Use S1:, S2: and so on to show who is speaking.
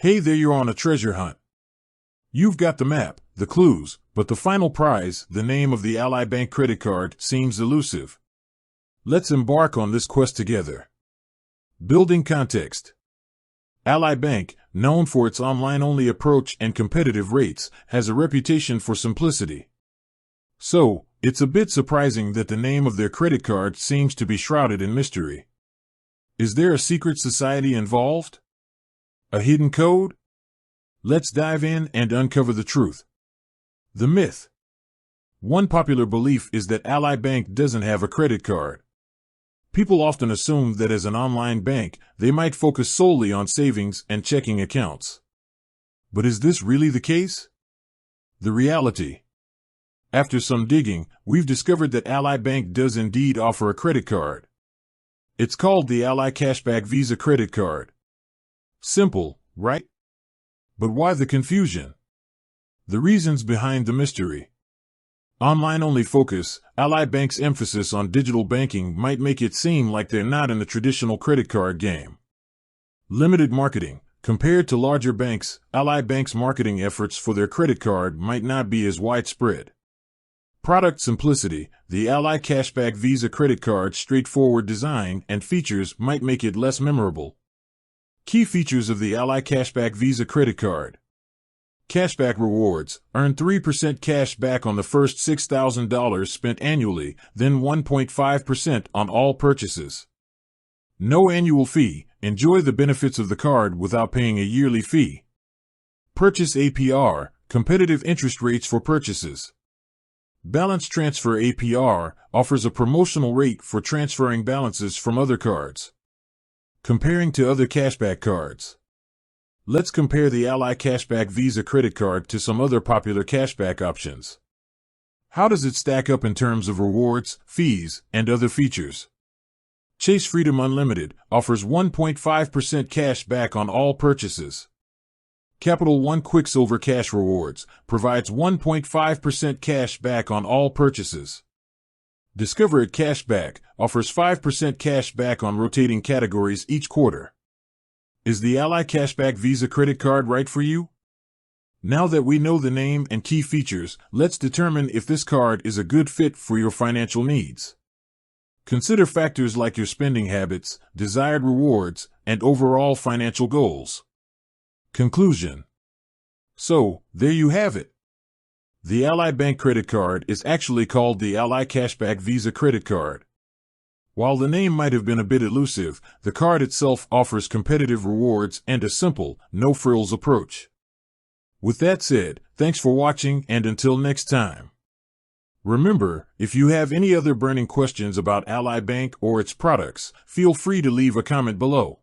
S1: Hey there, you're on a treasure hunt. You've got the map, the clues, but the final prize, the name of the Ally Bank credit card, seems elusive. Let's embark on this quest together. Building context. Ally Bank, known for its online-only approach and competitive rates, has a reputation for simplicity. So, it's a bit surprising that the name of their credit card seems to be shrouded in mystery. Is there a secret society involved? A hidden code? Let's dive in and uncover the truth. The myth. One popular belief is that Ally Bank doesn't have a credit card. People often assume that as an online bank, they might focus solely on savings and checking accounts. But is this really the case? The reality. After some digging, we've discovered that Ally Bank does indeed offer a credit card. It's called the Ally Cashback Visa Credit Card. Simple, right? But why the confusion? The reasons behind the mystery. Online-only focus. Ally Bank's emphasis on digital banking might make it seem like they're not in the traditional credit card game. Limited marketing. Compared to larger banks, Ally Bank's marketing efforts for their credit card might not be as widespread. Product simplicity. The Ally Cashback Visa Credit Card's straightforward design and features might make it less memorable. Key features of the Ally Cashback Visa Credit Card. Cashback rewards. Earn 3% cash back on the first $6,000 spent annually, then 1.5% on all purchases. No annual fee. Enjoy the benefits of the card without paying a yearly fee. Purchase APR. Competitive interest rates for purchases. Balance Transfer APR offers a promotional rate for transferring balances from other cards. Comparing to other cashback cards. Let's compare the Ally Cashback Visa Credit Card to some other popular cashback options. How does it stack up in terms of rewards, fees, and other features? Chase Freedom Unlimited offers 1.5% cash back on all purchases. Capital One Quicksilver Cash Rewards provides 1.5% cash back on all purchases. Discover It Cashback offers 5% cash back on rotating categories each quarter. Is the Ally Cashback Visa Credit Card right for you? Now that we know the name and key features, let's determine if this card is a good fit for your financial needs. Consider factors like your spending habits, desired rewards, and overall financial goals. Conclusion. So, there you have it. The Ally Bank credit card is actually called the Ally Cashback Visa Credit Card. While the name might have been a bit elusive, the card itself offers competitive rewards and a simple, no-frills approach. With that said, thanks for watching, and until next time. Remember, if you have any other burning questions about Ally Bank or its products, feel free to leave a comment below.